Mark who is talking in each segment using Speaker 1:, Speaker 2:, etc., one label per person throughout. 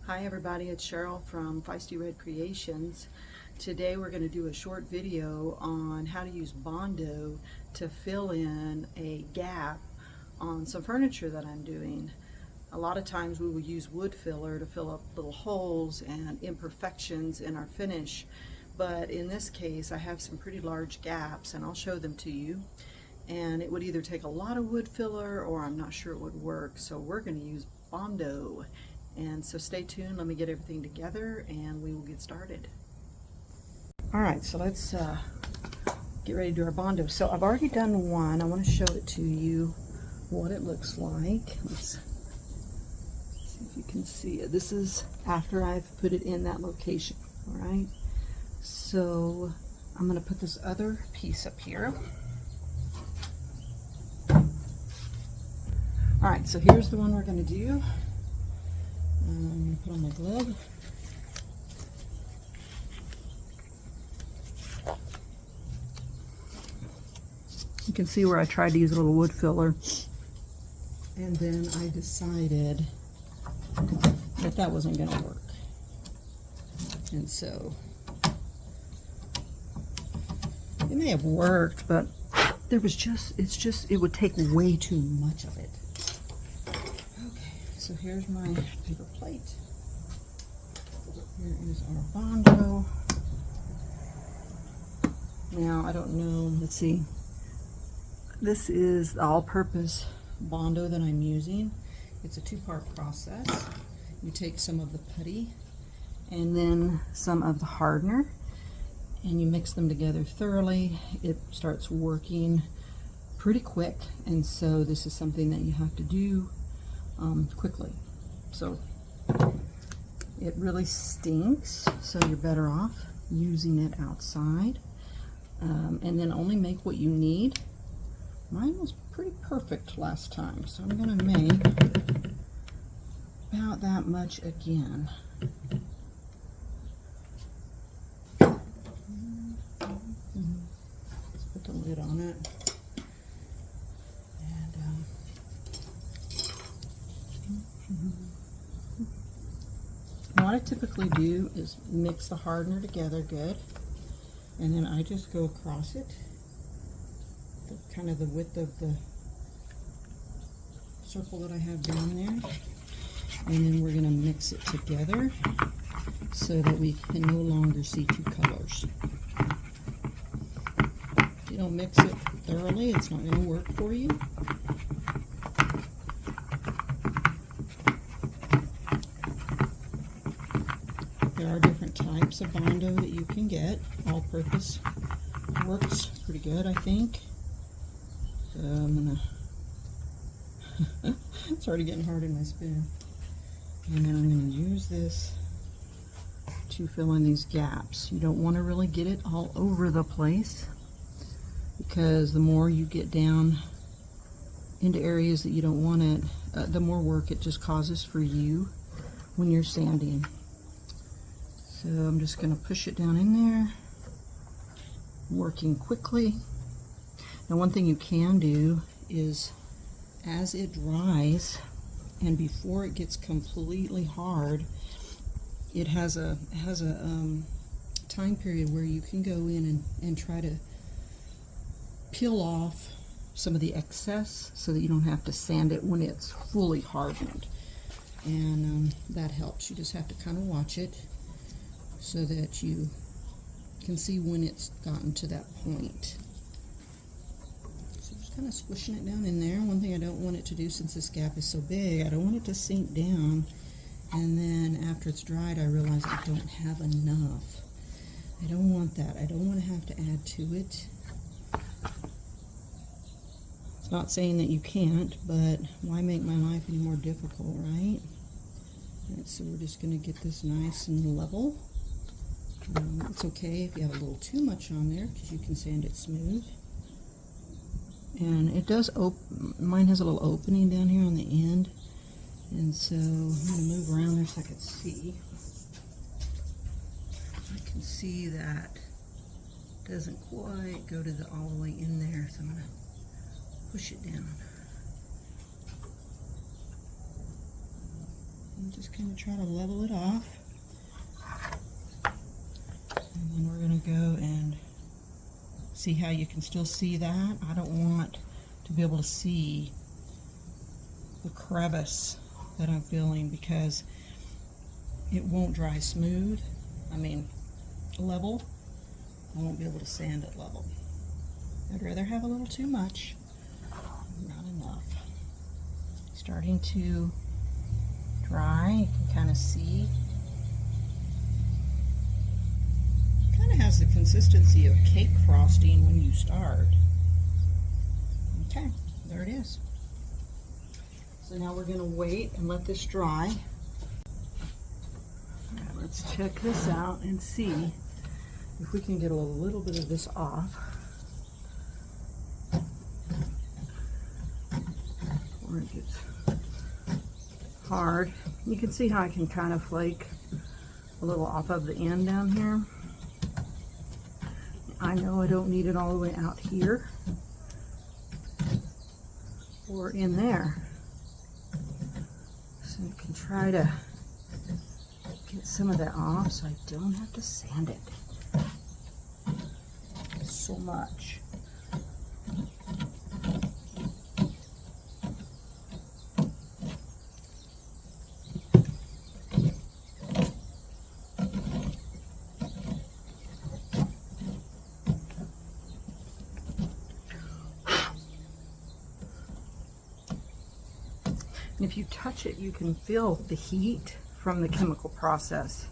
Speaker 1: Hi everybody, it's Cheryl from Feisty Red Creations. Today we're going to do a short video on how to use Bondo to fill in a gap on some furniture that I'm doing. A lot of times we will use wood filler to fill up little holes and imperfections in our finish, but in this case I have some pretty large gaps and I'll show them to you. And it would either take a lot of wood filler or I'm not sure it would work, so we're going to use Bondo. And so stay tuned, let me get everything together and we will get started. Alright, so let's get ready to do our Bondo. So I've already done one. I want to show it to you what it looks like. Let's see if you can see it. This is after I've put it in that location. Alright, so I'm going to put this other piece up here. Alright, so here's the one we're going to do. I'm going to put on my glove. You can see where I tried to use a little wood filler, and then I decided that that wasn't going to work. And so it may have worked, but there was it would take way too much of it. So here's my paper plate. Here is our Bondo. Now, I don't know, let's see. This is the all-purpose Bondo that I'm using. It's a two-part process. You take some of the putty and then some of the hardener and you mix them together thoroughly. It starts working pretty quick, and so this is something that you have to do quickly. So it really stinks, so you're better off using it outside, and then only make what you need. Mine was pretty perfect last time, so I'm going to make about that much again. Let's put the lid on it. What I typically do is mix the hardener together good, and then I just go across it, kind of the width of the circle that I have down there, and then we're going to mix it together so that we can no longer see two colors. If you don't mix it thoroughly, it's not going to work for you. There are different types of Bondo that you can get. All-purpose works pretty good, I think. So I'm gonna it's already getting hard in my spoon. And then I'm gonna use this to fill in these gaps. You don't want to really get it all over the place, because the more you get down into areas that you don't want it, the more work it just causes for you when you're sanding. So I'm just going to push it down in there, working quickly. Now, one thing you can do is, as it dries and before it gets completely hard, it has a time period where you can go in and try to peel off some of the excess so that you don't have to sand it when it's fully hardened. And that helps. You just have to kind of watch it so that you can see when it's gotten to that point. So just kind of squishing it down in there. One thing I don't want it to do, since this gap is so big, I don't want it to sink down, and then after it's dried I realize I don't have enough. I don't want that. I don't want to have to add to it. It's not saying that you can't, but why make my life any more difficult, right? Alright, so we're just going to get this nice and level. It's okay if you have a little too much on there, because you can sand it smooth. And it does mine has a little opening down here on the end, and so I'm going to move around there so I can see. I can see that it doesn't quite go to all the way in there, so I'm going to push it down. And just kind of try to level it off. And then we're going to go and see how you can still see that. I don't want to be able to see the crevice that I'm feeling because it won't dry smooth. I mean, level. I won't be able to sand it level. I'd rather have a little too much, not enough. Starting to dry, you can kind of see. Kind of has the consistency of cake frosting when you start. Okay, there it is. So now we're going to wait and let this dry. All right, let's check this out and see if we can get a little bit of this off. Before it gets hard. You can see how I can kind of flake a little off of the end down here. I know I don't need it all the way out here or in there. So I can try to get some of that off so I don't have to sand it so much. And if you touch it, you can feel the heat from the chemical process.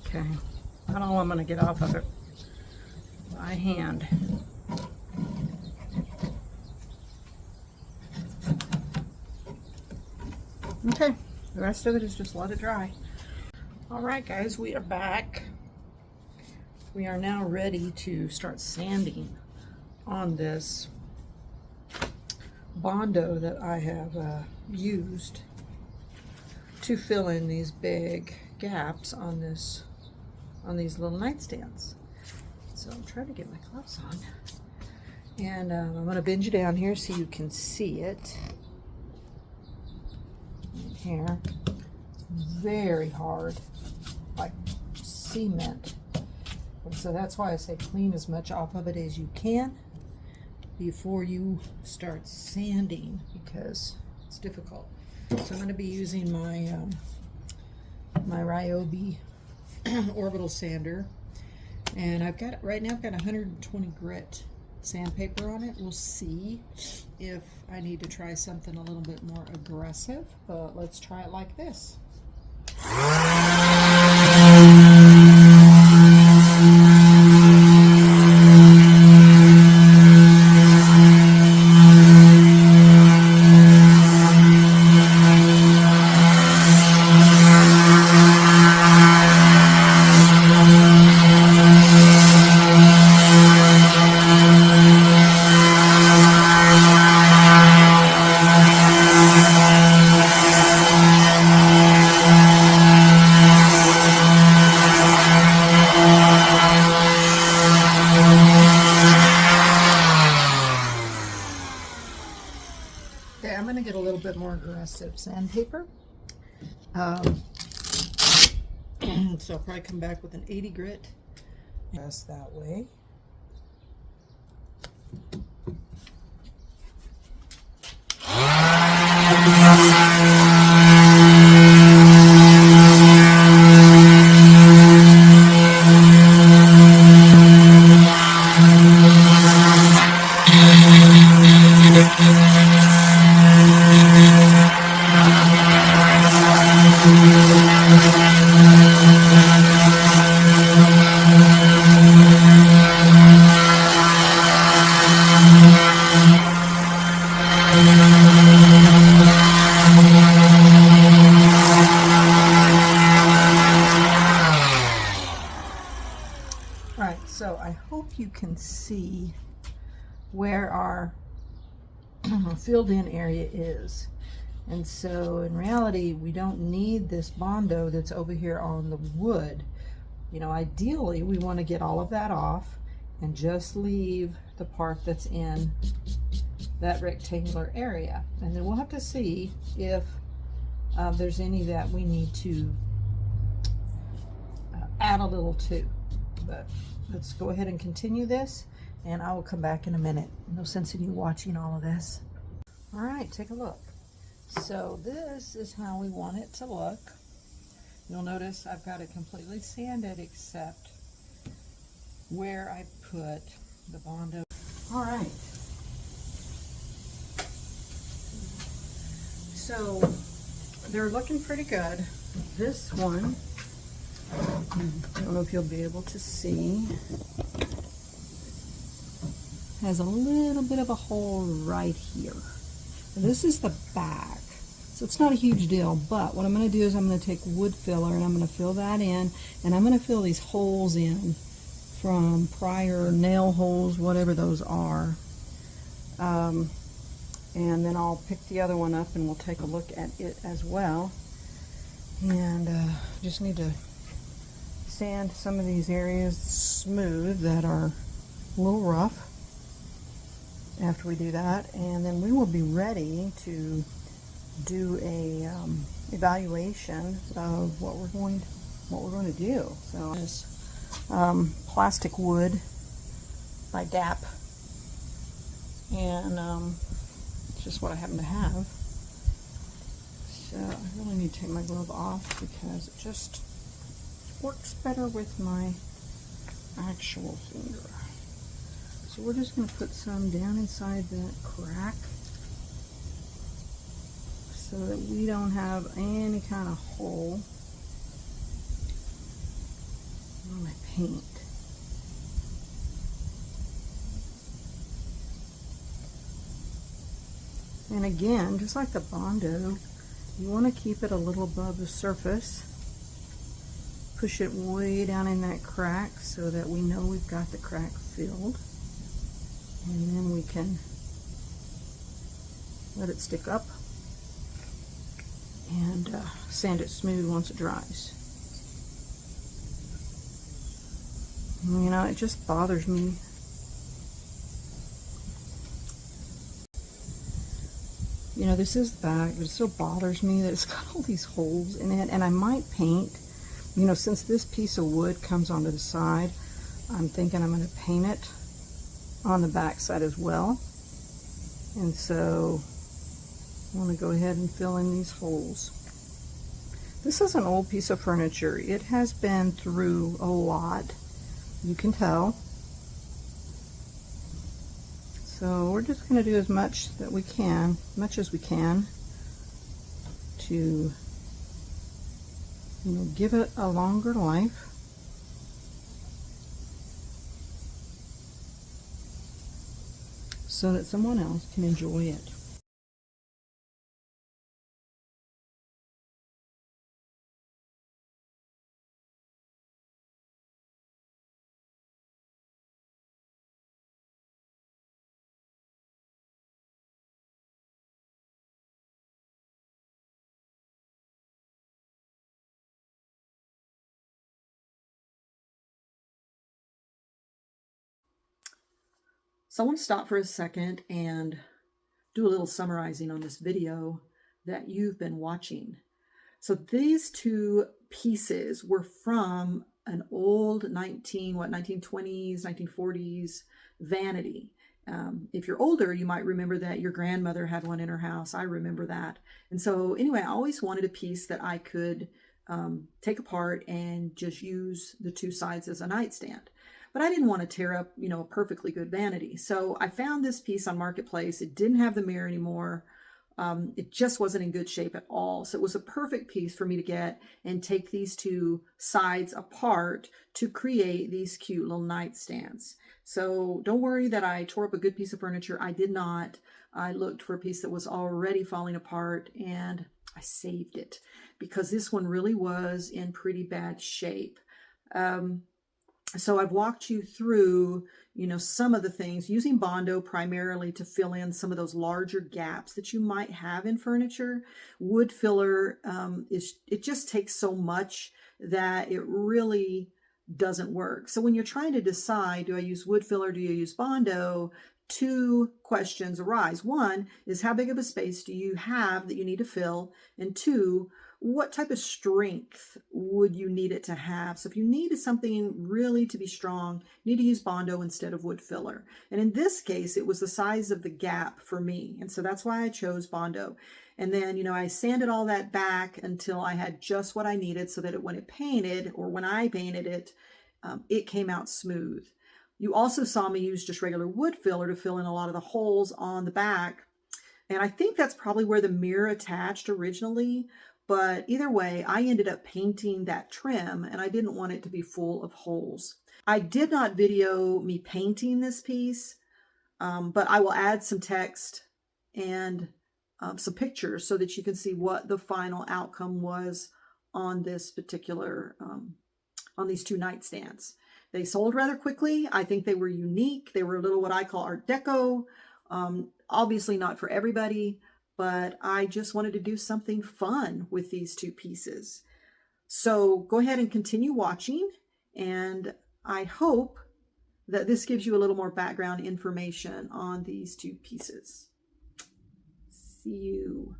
Speaker 1: Okay, not all I'm going to get off of it by hand. Okay, the rest of it is just let it dry. All right, guys, we are back. We are now ready to start sanding on this Bondo that I have used to fill in these big gaps on these little nightstands. So I'm trying to get my gloves on, and I'm going to bend you down here so you can see it. Here, it's very hard, like cement, and so that's why I say clean as much off of it as you can before you start sanding, because it's difficult. So I'm going to be using my my Ryobi orbital sander, and I've got right now I've got 120 grit sandpaper on it. We'll see if I need to try something a little bit more aggressive, but let's try it like this. Okay, I'm going to get a little bit more aggressive sandpaper. So I'll probably come back with an 80 grit. Just that way. Right, so I hope you can see where our filled in area is. And so in reality, we don't need this Bondo that's over here on the wood. You know, ideally we want to get all of that off and just leave the part that's in that rectangular area. And then we'll have to see if there's any that we need to add a little to. But let's go ahead and continue this, and I will come back in a minute. No sense in you watching all of this. All right, take a look. So this is how we want it to look. You'll notice I've got it completely sanded except where I put the Bondo. All right. So they're looking pretty good. This one, I don't know if you'll be able to see, has a little bit of a hole right here. This is the back, so it's not a huge deal, but what I'm going to do is I'm going to take wood filler and I'm going to fill that in, and I'm going to fill these holes in from prior nail holes, whatever those are. And then I'll pick the other one up and we'll take a look at it as well. And just need to sand some of these areas smooth that are a little rough after we do that, and then we will be ready to do a evaluation of what we're going to do. So this plastic wood by Gap, and it's just what I happen to have. So I really need to take my glove off because it just works better with my actual finger. So we're just going to put some down inside that crack so that we don't have any kind of hole on my paint. And again, just like the Bondo, you want to keep it a little above the surface. Push it way down in that crack so that we know we've got the crack filled. And then we can let it stick up and sand it smooth once it dries. You know, it just bothers me. You know, this is the back, but it still bothers me that it's got all these holes in it, and I might paint, you know, since this piece of wood comes onto the side, I'm thinking I'm going to paint it on the back side as well. And so I want to go ahead and fill in these holes. This is an old piece of furniture. It has been through a lot, you can tell. So we're just going to do as much as we can to, you know, give it a longer life. So that someone else can enjoy it. So I want to stop for a second and do a little summarizing on this video that you've been watching. So these two pieces were from an old 1920s, 1940s vanity. If you're older, you might remember that your grandmother had one in her house. I remember that. And so anyway, I always wanted a piece that I could take apart and just use the two sides as a nightstand. But I didn't want to tear up, you know, a perfectly good vanity. So I found this piece on Marketplace. It didn't have the mirror anymore. It just wasn't in good shape at all. So it was a perfect piece for me to get and take these two sides apart to create these cute little nightstands. So don't worry that I tore up a good piece of furniture. I did not. I looked for a piece that was already falling apart and I saved it because this one really was in pretty bad shape. So I've walked you through, you know, some of the things, using Bondo primarily to fill in some of those larger gaps that you might have in furniture. Wood filler, it just takes so much that it really doesn't work. So when you're trying to decide, do I use wood filler, do you use Bondo? Two questions arise. One is, how big of a space do you have that you need to fill? And two, what type of strength would you need it to have? So if you needed something really to be strong, you need to use Bondo instead of wood filler. And in this case, it was the size of the gap for me. And so that's why I chose Bondo. And then, you know, I sanded all that back until I had just what I needed so that when it painted, or when I painted it, it came out smooth. You also saw me use just regular wood filler to fill in a lot of the holes on the back. And I think that's probably where the mirror attached originally. But either way, I ended up painting that trim, and I didn't want it to be full of holes. I did not video me painting this piece, but I will add some text and some pictures so that you can see what the final outcome was on this particular, on these two nightstands. They sold rather quickly. I think they were unique. They were a little what I call Art Deco. Obviously not for everybody, but I just wanted to do something fun with these two pieces. So go ahead and continue watching, and I hope that this gives you a little more background information on these two pieces. See you.